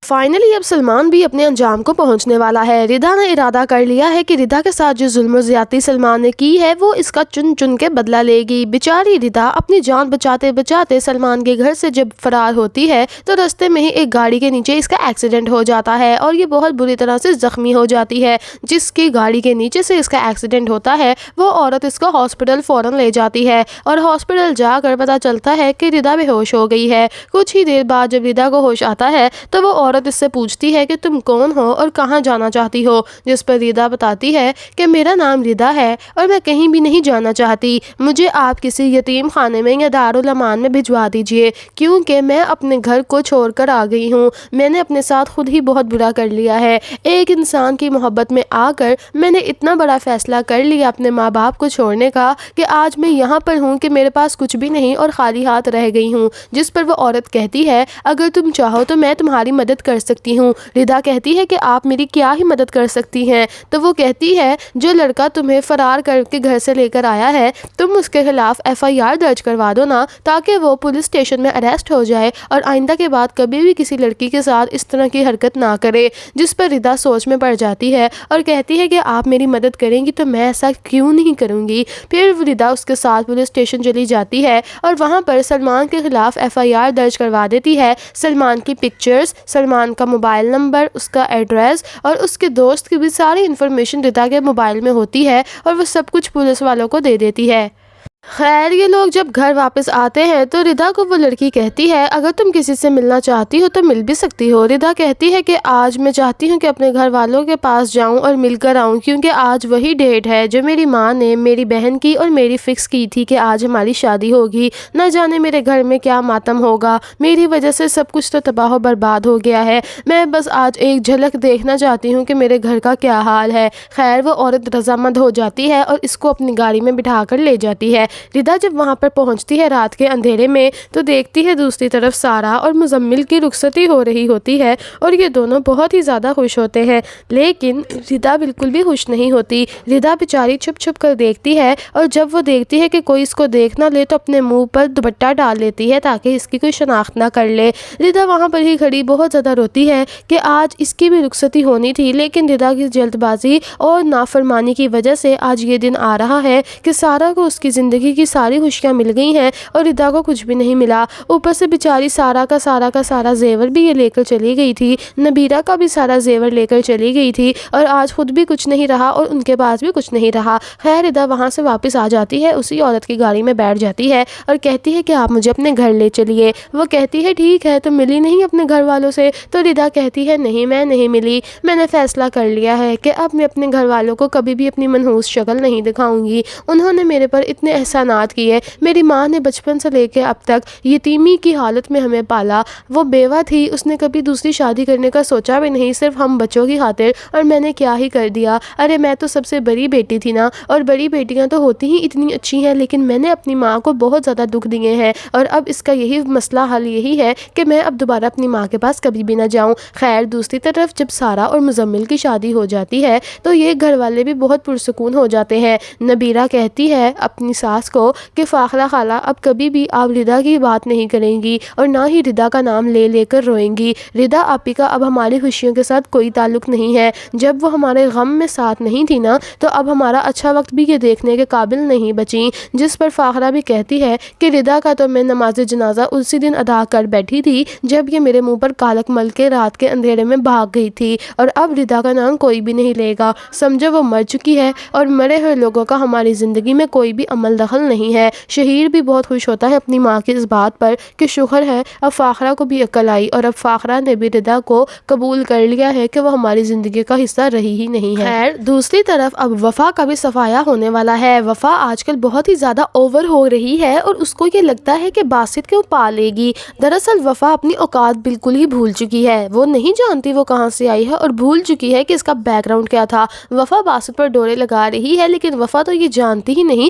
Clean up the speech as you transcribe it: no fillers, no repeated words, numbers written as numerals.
Finally اب سلمان بھی اپنے انجام کو پہنچنے والا ہے۔ ردا نے ارادہ کر لیا ہے کہ ردا کے ساتھ جو ظلم و زیادتی سلمان نے کی ہے وہ اس کا چن چن کے بدلہ لے گی۔ بیچاری ردا اپنی جان بچاتے بچاتے سلمان کے گھر سے جب فرار ہوتی ہے تو راستے میں ہی ایک گاڑی کے نیچے اس کا ایکسیڈنٹ ہو جاتا ہے اور یہ بہت بری طرح سے زخمی ہو جاتی ہے۔ جس کی گاڑی کے نیچے سے اس کا ایکسیڈنٹ ہوتا ہے وہ عورت اس کو ہاسپٹل فوراً لے جاتی ہے اور ہاسپٹل جا کر پتہ چلتا ہے کہ ردا بے ہوش ہو گئی ہے۔ کچھ ہی دیر بعد جب ردا کو ہوش آتا ہے تو وہ عورت اس سے پوچھتی ہے کہ تم کون ہو اور کہاں جانا چاہتی ہو، جس پر ردا بتاتی ہے کہ میرا نام ردا ہے اور میں کہیں بھی نہیں جانا چاہتی، مجھے آپ کسی یتیم خانے میں یا دارالامان میں بھجوا دیجیے کیونکہ میں اپنے گھر کو چھوڑ کر آ گئی ہوں۔ میں نے اپنے ساتھ خود ہی بہت برا کر لیا ہے۔ ایک انسان کی محبت میں آ کر میں نے اتنا بڑا فیصلہ کر لیا اپنے ماں باپ کو چھوڑنے کا کہ آج میں یہاں پر ہوں کہ میرے پاس کچھ بھی نہیں اور خالی ہاتھ رہ گئی ہوں۔ جس پر وہ عورت کہتی ہے اگر تم چاہو تو میں تمہاری مدد کر سکتی ہوں۔ ردا کہتی ہے کہ آپ میری کیا ہی مدد کر سکتی ہیں؟ تو وہ کہتی ہے جو لڑکا تمہیں فرار کر کے گھر سے لے کر آیا ہے تم اس کے خلاف FIR درج کروا دو نا تاکہ وہ پولیس اسٹیشن میں اریسٹ ہو جائے اور آئندہ کے بعد کبھی بھی کسی لڑکی کے ساتھ اس طرح کی حرکت نہ کرے۔ جس پر ردا سوچ میں پڑ جاتی ہے اور کہتی ہے کہ آپ میری مدد کریں گی تو میں ایسا کیوں نہیں کروں گی۔ پھر ردا اس کے ساتھ پولیس اسٹیشن چلی جاتی ہے اور وہاں پر سلمان کے خلاف FIR درج کروا دیتی ہے۔ سلمان کی پکچرز، سلمان کا موبائل نمبر، اس کا ایڈریس اور اس کے دوست کی بھی ساری انفارمیشن ردا کے موبائل میں ہوتی ہے اور وہ سب کچھ پولیس والوں کو دے دیتی ہے۔ خیر یہ لوگ جب گھر واپس آتے ہیں تو ردا کو وہ لڑکی کہتی ہے اگر تم کسی سے ملنا چاہتی ہو تو مل بھی سکتی ہو۔ ردا کہتی ہے کہ آج میں چاہتی ہوں کہ اپنے گھر والوں کے پاس جاؤں اور مل کر آؤں کیونکہ آج وہی ڈیٹ ہے جو میری ماں نے میری بہن کی اور میری فکس کی تھی کہ آج ہماری شادی ہوگی۔ نہ جانے میرے گھر میں کیا ماتم ہوگا، میری وجہ سے سب کچھ تو تباہ و برباد ہو گیا ہے۔ میں بس آج ایک جھلک دیکھنا چاہتی ہوں کہ میرے گھر کا کیا حال ہے۔ خیر وہ عورت رضامند ہو جاتی ہے اور اس کو اپنی گاڑی میں بٹھا کر لے جاتی ہے۔ ردا جب وہاں پر پہنچتی ہے رات کے اندھیرے میں تو دیکھتی ہے دوسری طرف سارا اور مزمل کی رخصتی ہو رہی ہوتی ہے اور یہ دونوں بہت ہی زیادہ خوش ہوتے ہیں، لیکن ردا بالکل بھی خوش نہیں ہوتی۔ ردا بیچاری چھپ چھپ کر دیکھتی ہے اور جب وہ دیکھتی ہے کہ کوئی اس کو دیکھ نہ لے تو اپنے منہ پر دوپٹہ ڈال لیتی ہے تاکہ اس کی کوئی شناخت نہ کر لے۔ ردا وہاں پر ہی کھڑی بہت زیادہ روتی ہے کہ آج اس کی بھی رخصتی ہونی تھی لیکن ردا کی جلد بازی اور نافرمانی کی وجہ سے آج یہ دن آ رہا ہے کہ سارا کو اس کی زندگی کی ساری خوشیاں مل گئی ہیں اور ردا کو کچھ بھی نہیں ملا۔ اوپر سے بیچاری سارا کا سارا زیور بھی یہ لے کر چلی گئی تھی، نبیرہ کا بھی سارا زیور لے کر چلی گئی تھی اور آج خود بھی کچھ نہیں رہا اور ان کے پاس بھی کچھ نہیں رہا۔ خیر ردا وہاں سے واپس آ جاتی ہے، اسی عورت کی گاڑی میں بیٹھ جاتی ہے اور کہتی ہے کہ آپ مجھے اپنے گھر لے چلیے۔ وہ کہتی ہے ٹھیک ہے تم ملی نہیں اپنے گھر والوں سے؟ تو ردا کہتی ہے نہیں میں نہیں ملی، میں نے فیصلہ کر لیا ہے کہ اب میں اپنے گھر والوں کو کبھی بھی اپنی منحوس شکل نہیں دکھاؤں گی۔ انہوں نے میرے پر اتنے احسانات کیے، میری ماں نے بچپن سے لے کے اب تک یتیمی کی حالت میں ہمیں پالا، وہ بیوہ تھی، اس نے کبھی دوسری شادی کرنے کا سوچا بھی نہیں، صرف ہم بچوں کی خاطر، اور میں نے کیا ہی کر دیا۔ ارے میں تو سب سے بڑی بیٹی تھی نا، اور بڑی بیٹیاں تو ہوتی ہی اتنی اچھی ہیں، لیکن میں نے اپنی ماں کو بہت زیادہ دکھ دیے ہیں اور اب اس کا یہی مسئلہ حل یہی ہے کہ میں اب دوبارہ اپنی ماں کے پاس کبھی بھی نہ جاؤں۔ خیر دوسری طرف جب سارا اور مزمل کی شادی ہو جاتی ہے تو یہ گھر والے بھی بہت پرسکون ہو جاتے ہیں۔ نبیرہ کہتی ہے اپنی ساس کو کہ فاخرہ خالہ اب کبھی بھی آپ ردا کی بات نہیں کریں گی اور نہ ہی ردا کا نام لے لے کر روئیں گی۔ ردا آپی کا اب ہماری خوشیوں کے ساتھ کوئی تعلق نہیں ہے، جب وہ ہمارے غم میں ساتھ نہیں تھی نا تو اب ہمارا اچھا وقت بھی یہ دیکھنے کے قابل نہیں بچی۔ جس پر فاخرہ بھی کہتی ہے کہ ردا کا تو میں نماز جنازہ اسی دن ادا کر بیٹھی تھی جب یہ میرے منہ پر کالک مل کے رات کے اندھیرے میں بھاگ گئی تھی، اور اب ردا کا نام کوئی بھی نہیں لے گا، سمجھو وہ مر چکی ہے اور مرے ہوئے لوگوں کا ہماری زندگی میں کوئی بھی عمل دخل نہیں ہے۔ شہیر بھی بہت خوش ہوتا ہے اپنی ماں کی اس بات پر کہ شکر ہے اب فاخرہ کو بھی عقل آئی اور اب فاخرہ نے بھی ردا کو قبول کر لیا ہے کہ وہ ہماری زندگی کا حصہ رہی ہی نہیں ہے۔ خیر دوسری طرف اب وفا کا بھی صفایا ہونے والا ہے۔ وفا آج کل بہت ہی زیادہ اوور ہو رہی ہے اور اس کو یہ لگتا ہے کہ باسط کیوں پا لے گی۔ دراصل وفا اپنی اوقات بالکل ہی بھول چکی ہے، وہ نہیں جانتی وہ کہاں سے آئی ہے اور بھول چکی ہے کہ اس کا بیک گراؤنڈ کیا تھا۔ وفا باسط پر ڈورے لگا رہی ہے لیکن وفا تو یہ جانتی ہی نہیں